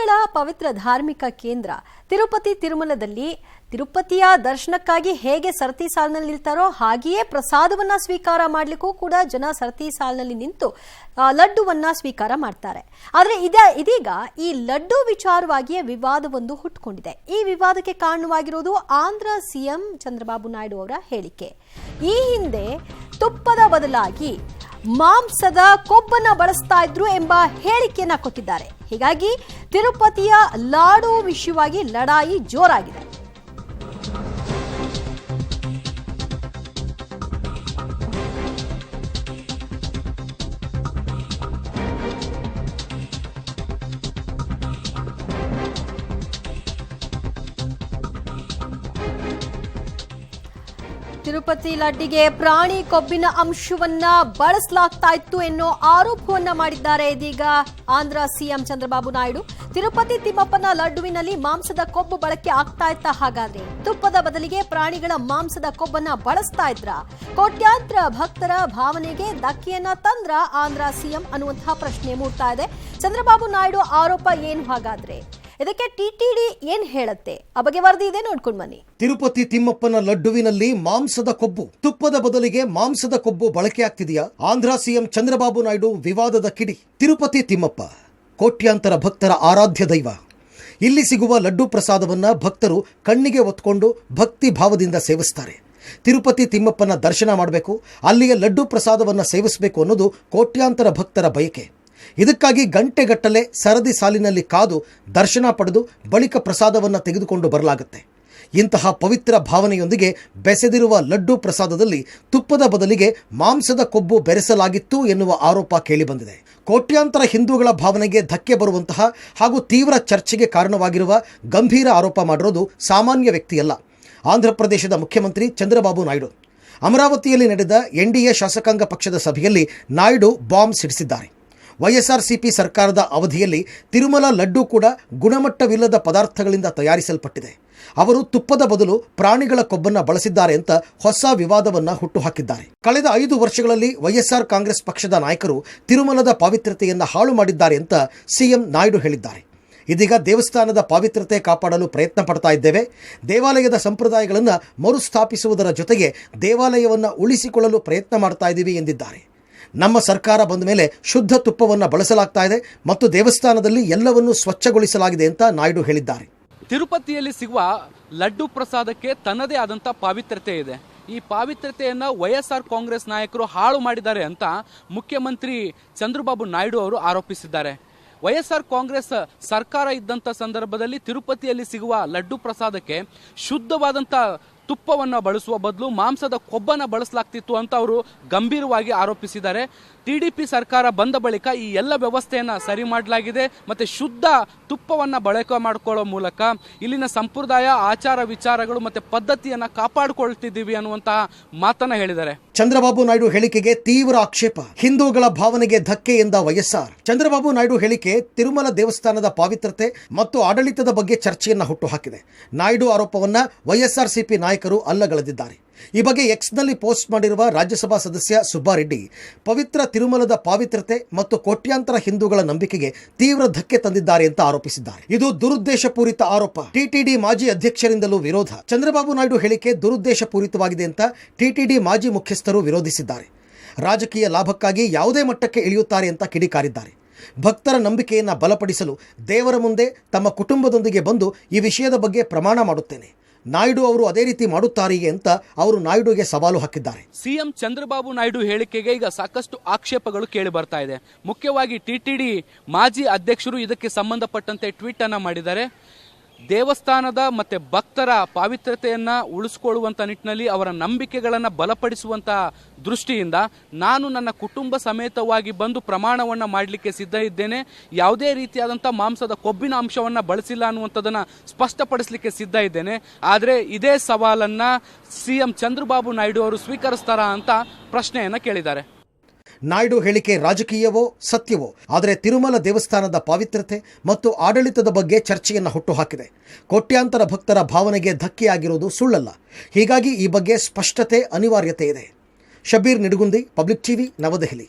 ಹಿಂದೂಗಳ ಪವಿತ್ರ ಧಾರ್ಮಿಕ ಕೇಂದ್ರ ತಿರುಪತಿ ತಿರುಮಲದಲ್ಲಿ ತಿರುಪತಿಯ ದರ್ಶನಕ್ಕಾಗಿ ಹೇಗೆ ಸರತಿ ಸಾಲಿನಲ್ಲಿ ನಿಲ್ತಾರೋ ಹಾಗೆಯೇ ಪ್ರಸಾದವನ್ನ ಸ್ವೀಕಾರ ಮಾಡಲಿಕ್ಕೂ ಕೂಡ ಜನ ಸರತಿ ಸಾಲಿನಲ್ಲಿ ನಿಂತು ಲಡ್ಡುವನ್ನ ಸ್ವೀಕಾರ ಮಾಡ್ತಾರೆ. ಆದರೆ ಇದೀಗ ಈ ಲಡ್ಡು ವಿಚಾರವಾಗಿಯೇ ವಿವಾದವೊಂದು ಹುಟ್ಟುಕೊಂಡಿದೆ. ಈ ವಿವಾದಕ್ಕೆ ಕಾರಣವಾಗಿರುವುದು ಆಂಧ್ರ ಸಿಎಂ ಚಂದ್ರಬಾಬು ನಾಯ್ಡು ಅವರ ಹೇಳಿಕೆ. ಈ ಹಿಂದೆ ತುಪ್ಪದ ಬದಲಾಗಿ ಮಾಂಸದ ಕೊಬ್ಬನ್ನ ಬಳಸ್ತಾ ಇದ್ರು ಎಂಬ ಹೇಳಿಕೆಯನ್ನ ಕೊಟ್ಟಿದ್ದಾರೆ. ಹೀಗಾಗಿ ತಿರುಪತಿಯ ಲಾಡು ವಿಷಯವಾಗಿ ಲಡಾಯಿ ಜೋರಾಗಿದೆ. ತಿರುಪತಿ ಲಡ್ಡಿಗೆ ಪ್ರಾಣಿ ಕೊಬ್ಬಿನ ಅಂಶವನ್ನ ಬಳಸಲಾಗ್ತಾ ಇತ್ತು ಎನ್ನೋ ಆರೋಪವನ್ನ ಮಾಡಿದ್ದಾರೆ ಇದೀಗ ಆಂಧ್ರ ಸಿಎಂ ಚಂದ್ರಬಾಬು ನಾಯ್ಡು. ತಿರುಪತಿ ತಿಮ್ಮಪ್ಪನ ಲಡ್ಡುವಿನಲ್ಲಿ ಮಾಂಸದ ಕೊಬ್ಬು ಬಳಕೆ ಆಗ್ತಾ ಇತ್ತ? ಹಾಗಾದ್ರೆ ತುಪ್ಪದ ಬದಲಿಗೆ ಪ್ರಾಣಿಗಳ ಮಾಂಸದ ಕೊಬ್ಬನ್ನ ಬಳಸ್ತಾ ಇದ್ರ? ಕೋಟ್ಯಾಂತರ ಭಕ್ತರ ಭಾವನೆಗೆ ಧಕ್ಕೆಯನ್ನ ತಂದ್ರ ಆಂಧ್ರ ಸಿಎಂ ಅನ್ನುವಂತಹ ಪ್ರಶ್ನೆ ಮೂಡ್ತಾ ಇದೆ. ಚಂದ್ರಬಾಬು ನಾಯ್ಡು ಆರೋಪ ಏನು ಹಾಗಾದ್ರೆ? ಇದಕ್ಕೆ ಟಿಟಿಡಿ ಏನ್ ಹೇಳುತ್ತೆ? ಆ ಬಗ್ಗೆ ವರದಿ ಇದೆ, ನೋಡ್ಕೊಂಡು ಬನ್ನಿ. ತಿರುಪತಿ ತಿಮ್ಮಪ್ಪನ ಲಡ್ಡುವಿನಲ್ಲಿ ಮಾಂಸದ ಕೊಬ್ಬು, ತುಪ್ಪದ ಬದಲಿಗೆ ಮಾಂಸದ ಕೊಬ್ಬು ಬಳಕೆ ಆಗ್ತಿದೆಯಾ? ಆಂಧ್ರ ಸಿಎಂ ಚಂದ್ರಬಾಬು ನಾಯ್ಡು ವಿವಾದದ ಕಿಡಿ. ತಿರುಪತಿ ತಿಮ್ಮಪ್ಪ ಕೋಟ್ಯಾಂತರ ಭಕ್ತರ ಆರಾಧ್ಯ ದೈವ. ಇಲ್ಲಿ ಸಿಗುವ ಲಡ್ಡು ಪ್ರಸಾದವನ್ನ ಭಕ್ತರು ಕಣ್ಣಿಗೆ ಒತ್ಕೊಂಡು ಭಕ್ತಿ ಭಾವದಿಂದ ಸೇವಿಸ್ತಾರೆ. ತಿರುಪತಿ ತಿಮ್ಮಪ್ಪನ ದರ್ಶನ ಮಾಡಬೇಕು, ಅಲ್ಲಿಯ ಲಡ್ಡು ಪ್ರಸಾದವನ್ನ ಸೇವಿಸಬೇಕು ಅನ್ನೋದು ಕೋಟ್ಯಾಂತರ ಭಕ್ತರ ಬಯಕೆ. ಇದಕ್ಕಾಗಿ ಗಂಟೆಗಟ್ಟಲೆ ಸರದಿ ಸಾಲಿನಲ್ಲಿ ಕಾದು ದರ್ಶನ ಪಡೆದು ಬಳಿಕ ಪ್ರಸಾದವನ್ನು ತೆಗೆದುಕೊಂಡು ಬರಲಾಗುತ್ತೆ. ಇಂತಹ ಪವಿತ್ರ ಭಾವನೆಯೊಂದಿಗೆ ಬೆಸೆದಿರುವ ಲಡ್ಡು ಪ್ರಸಾದದಲ್ಲಿ ತುಪ್ಪದ ಬದಲಿಗೆ ಮಾಂಸದ ಕೊಬ್ಬು ಬೆರೆಸಲಾಗಿತ್ತು ಎನ್ನುವ ಆರೋಪ ಕೇಳಿಬಂದಿದೆ. ಕೋಟ್ಯಾಂತರ ಹಿಂದೂಗಳ ಭಾವನೆಗೆ ಧಕ್ಕೆ ಬರುವಂತಹ ಹಾಗೂ ತೀವ್ರ ಚರ್ಚೆಗೆ ಕಾರಣವಾಗಿರುವ ಗಂಭೀರ ಆರೋಪ ಮಾಡಿರೋದು ಸಾಮಾನ್ಯ ವ್ಯಕ್ತಿಯಲ್ಲ. ಆಂಧ್ರ ಪ್ರದೇಶದ ಮುಖ್ಯಮಂತ್ರಿ ಚಂದ್ರಬಾಬು ನಾಯ್ಡು ಅಮರಾವತಿಯಲ್ಲಿ ನಡೆದ ಎನ್ಡಿಎ ಶಾಸಕಾಂಗ ಪಕ್ಷದ ಸಭೆಯಲ್ಲಿ ನಾಯ್ಡು ಬಾಂಬ್ ಸಿಡಿಸಿದ್ದಾರೆ. ವೈಎಸ್ಆರ್ಸಿಪಿ ಸರ್ಕಾರದ ಅವಧಿಯಲ್ಲಿ ತಿರುಮಲ ಲಡ್ಡು ಕೂಡ ಗುಣಮಟ್ಟವಿಲ್ಲದ ಪದಾರ್ಥಗಳಿಂದ ತಯಾರಿಸಲ್ಪಟ್ಟಿದೆ. ಅವರು ತುಪ್ಪದ ಬದಲು ಪ್ರಾಣಿಗಳ ಕೊಬ್ಬನ್ನು ಬಳಸಿದ್ದಾರೆ ಅಂತ ಹೊಸ ವಿವಾದವನ್ನು ಹುಟ್ಟುಹಾಕಿದ್ದಾರೆ. ಕಳೆದ 5 ವರ್ಷಗಳಲ್ಲಿ ವೈಎಸ್ಆರ್ ಕಾಂಗ್ರೆಸ್ ಪಕ್ಷದ ನಾಯಕರು ತಿರುಮಲದ ಪಾವಿತ್ರ್ಯತೆಯನ್ನು ಹಾಳು ಮಾಡಿದ್ದಾರೆ ಅಂತ ಸಿಎಂ ನಾಯ್ಡು ಹೇಳಿದ್ದಾರೆ. ಇದೀಗ ದೇವಸ್ಥಾನದ ಪಾವಿತ್ರ್ಯತೆ ಕಾಪಾಡಲು ಪ್ರಯತ್ನ ಪಡ್ತಾ ಇದ್ದೇವೆ. ದೇವಾಲಯದ ಸಂಪ್ರದಾಯಗಳನ್ನು ಮರುಸ್ಥಾಪಿಸುವುದರ ಜೊತೆಗೆ ದೇವಾಲಯವನ್ನು ಉಳಿಸಿಕೊಳ್ಳಲು ಪ್ರಯತ್ನ ಮಾಡ್ತಾ ಇದ್ದೀವಿ ಎಂದಿದ್ದಾರೆ. ನಮ್ಮ ಸರ್ಕಾರ ಬಂದ ಮೇಲೆ ಶುದ್ಧ ತುಪ್ಪವನ್ನು ಬಳಸಲಾಗ್ತಾ ಇದೆ ಮತ್ತು ದೇವಸ್ಥಾನದಲ್ಲಿ ಎಲ್ಲವನ್ನೂ ಸ್ವಚ್ಛಗೊಳಿಸಲಾಗಿದೆ ಅಂತ ನಾಯ್ಡು ಹೇಳಿದ್ದಾರೆ. ತಿರುಪತಿಯಲ್ಲಿ ಸಿಗುವ ಲಡ್ಡು ಪ್ರಸಾದಕ್ಕೆ ತನ್ನದೇ ಆದಂಥ ಪಾವಿತ್ರ್ಯತೆ ಇದೆ. ಈ ಪಾವಿತ್ರ್ಯತೆಯನ್ನು ವೈಎಸ್ಆರ್ ಕಾಂಗ್ರೆಸ್ ನಾಯಕರು ಹಾಳು ಮಾಡಿದ್ದಾರೆ ಅಂತ ಮುಖ್ಯಮಂತ್ರಿ ಚಂದ್ರಬಾಬು ನಾಯ್ಡು ಅವರು ಆರೋಪಿಸಿದ್ದಾರೆ. ವೈಎಸ್ಆರ್ ಕಾಂಗ್ರೆಸ್ ಸರ್ಕಾರ ಇದ್ದಂಥ ಸಂದರ್ಭದಲ್ಲಿ ತಿರುಪತಿಯಲ್ಲಿ ಸಿಗುವ ಲಡ್ಡು ಪ್ರಸಾದಕ್ಕೆ ಶುದ್ಧವಾದಂಥ ತುಪ್ಪವನ್ನು ಬಳಸುವ ಬದಲು ಮಾಂಸದ ಕೊಬ್ಬನ್ನು ಬಳಸಲಾಗ್ತಿತ್ತು ಅಂತ ಅವರು ಗಂಭೀರವಾಗಿ ಆರೋಪಿಸಿದ್ದಾರೆ. ಟಿಡಿಪಿ ಸರ್ಕಾರ ಬಂದ ಬಳಿಕ ಈ ಎಲ್ಲ ವ್ಯವಸ್ಥೆಯನ್ನು ಸರಿ ಮಾಡಲಾಗಿದೆ ಮತ್ತು ಶುದ್ಧ ತುಪ್ಪವನ್ನು ಬಳಕೆ ಮಾಡಿಕೊಳ್ಳೋ ಮೂಲಕ ಇಲ್ಲಿನ ಸಂಪ್ರದಾಯ, ಆಚಾರ ವಿಚಾರಗಳು ಮತ್ತು ಪದ್ಧತಿಯನ್ನು ಕಾಪಾಡಿಕೊಳ್ತಿದ್ದೀವಿ ಅನ್ನುವಂತಹ ಮಾತನ್ನ ಹೇಳಿದ್ದಾರೆ. ಚಂದ್ರಬಾಬು ನಾಯ್ಡು ಹೇಳಿಕೆಗೆ ತೀವ್ರ ಆಕ್ಷೇಪ. ಹಿಂದೂಗಳ ಭಾವನೆಗೆ ಧಕ್ಕೆ ಎಂದ ವೈಎಸ್ಆರ್. ಚಂದ್ರಬಾಬು ನಾಯ್ಡು ಹೇಳಿಕೆ ತಿರುಮಲ ದೇವಸ್ಥಾನದ ಪಾವಿತ್ರ್ಯತೆ ಮತ್ತು ಆಡಳಿತದ ಬಗ್ಗೆ ಚರ್ಚೆಯನ್ನು ಹುಟ್ಟುಹಾಕಿದೆ. ನಾಯ್ಡು ಆರೋಪವನ್ನ ವೈಎಸ್ಆರ್ಸಿಪಿ ನಾಯಕರು ಅಲ್ಲಗಳೆದಿದ್ದಾರೆ. ಈ ಬಗ್ಗೆ ಎಕ್ಸ್ನಲ್ಲಿ ಪೋಸ್ಟ್ ಮಾಡಿರುವ ರಾಜ್ಯಸಭಾ ಸದಸ್ಯ ಸುಬ್ಬಾರೆಡ್ಡಿ ಪವಿತ್ರ ತಿರುಮಲದ ಪಾವಿತ್ರ್ಯತೆ ಮತ್ತು ಕೋಟ್ಯಾಂತರ ಹಿಂದೂಗಳ ನಂಬಿಕೆಗೆ ತೀವ್ರ ಧಕ್ಕೆ ತಂದಿದ್ದಾರೆ ಅಂತ ಆರೋಪಿಸಿದ್ದಾರೆ. ಇದು ದುರುದ್ದೇಶಪೂರಿತ ಆರೋಪ. ಟಿಟಿಡಿ ಮಾಜಿ ಅಧ್ಯಕ್ಷರಿಂದಲೂ ವಿರೋಧ. ಚಂದ್ರಬಾಬು ನಾಯ್ಡು ಹೇಳಿಕೆ ದುರುದ್ದೇಶಪೂರಿತವಾಗಿದೆ ಅಂತ ಟಿಟಿಡಿ ಮಾಜಿ ಮುಖ್ಯಸ್ಥರು ವಿರೋಧಿಸಿದ್ದಾರೆ. ರಾಜಕೀಯ ಲಾಭಕ್ಕಾಗಿ ಯಾವುದೇ ಮಟ್ಟಕ್ಕೆ ಇಳಿಯುತ್ತಾರೆ ಅಂತ ಕಿಡಿಕಾರಿದ್ದಾರೆ. ಭಕ್ತರ ನಂಬಿಕೆಯನ್ನು ಬಲಪಡಿಸಲು ದೇವರ ಮುಂದೆ ತಮ್ಮ ಕುಟುಂಬದೊಂದಿಗೆ ಬಂದು ಈ ವಿಷಯದ ಬಗ್ಗೆ ಪ್ರಮಾಣ ಮಾಡುತ್ತೇನೆ. ನಾಯ್ಡು ಅವರು ಅದೇ ರೀತಿ ಮಾಡುತ್ತಾರೆಯೇ ಅಂತ ಅವರು ನಾಯ್ಡುಗೆ ಸವಾಲು ಹಾಕಿದ್ದಾರೆ. ಸಿಎಂ ಚಂದ್ರಬಾಬು ನಾಯ್ಡು ಹೇಳಿಕೆಗೆ ಈಗ ಸಾಕಷ್ಟು ಆಕ್ಷೇಪಗಳು ಕೇಳಿ ಬರ್ತಾ ಇದೆ. ಮುಖ್ಯವಾಗಿ ಟಿಟಿಡಿ ಮಾಜಿ ಅಧ್ಯಕ್ಷರು ಇದಕ್ಕೆ ಸಂಬಂಧಪಟ್ಟಂತೆ ಟ್ವೀಟ್ ಅನ್ನ ಮಾಡಿದ್ದಾರೆ. ದೇವಸ್ಥಾನದ ಮತ್ತು ಭಕ್ತರ ಪಾವಿತ್ರ್ಯತೆಯನ್ನು ಉಳಿಸಿಕೊಳ್ಳುವಂಥ ನಿಟ್ಟಿನಲ್ಲಿ ಅವರ ನಂಬಿಕೆಗಳನ್ನು ಬಲಪಡಿಸುವಂಥ ದೃಷ್ಟಿಯಿಂದ ನಾನು ನನ್ನ ಕುಟುಂಬ ಸಮೇತವಾಗಿ ಬಂದು ಪ್ರಮಾಣವನ್ನು ಮಾಡಲಿಕ್ಕೆ ಸಿದ್ಧ ಇದ್ದೇನೆ. ಯಾವುದೇ ರೀತಿಯಾದಂಥ ಮಾಂಸದ ಕೊಬ್ಬಿನ ಅಂಶವನ್ನು ಬಳಸಿಲ್ಲ ಅನ್ನುವಂಥದ್ದನ್ನು ಸ್ಪಷ್ಟಪಡಿಸಲಿಕ್ಕೆ ಸಿದ್ಧ ಇದ್ದೇನೆ. ಆದರೆ ಇದೇ ಸವಾಲನ್ನು ಸಿಎಂ ಚಂದ್ರಬಾಬು ನಾಯ್ಡು ಅವರು ಸ್ವೀಕರಿಸ್ತಾರಾ ಅಂತ ಪ್ರಶ್ನೆಯನ್ನು ಕೇಳಿದ್ದಾರೆ. ನಾಯ್ಡು ಹೇಳಿಕೆ ರಾಜಕೀಯವೋ ಸತ್ಯವೋ, ಆದರೆ ತಿರುಮಲ ದೇವಸ್ಥಾನದ ಪಾವಿತ್ರ್ಯತೆ ಮತ್ತು ಆಡಳಿತದ ಬಗ್ಗೆ ಚರ್ಚೆಯನ್ನು ಹುಟ್ಟುಹಾಕಿದೆ. ಕೋಟ್ಯಾಂತರ ಭಕ್ತರ ಭಾವನೆಗೆ ಧಕ್ಕೆಯಾಗಿರುವುದು ಸುಳ್ಳಲ್ಲ. ಹೀಗಾಗಿ ಈ ಬಗ್ಗೆ ಸ್ಪಷ್ಟತೆ ಅನಿವಾರ್ಯತೆ ಇದೆ. ಶಬೀರ್ ನಿಡಗುಂದಿ, ಪಬ್ಲಿಕ್ ಟಿವಿ, ನವದೆಹಲಿ.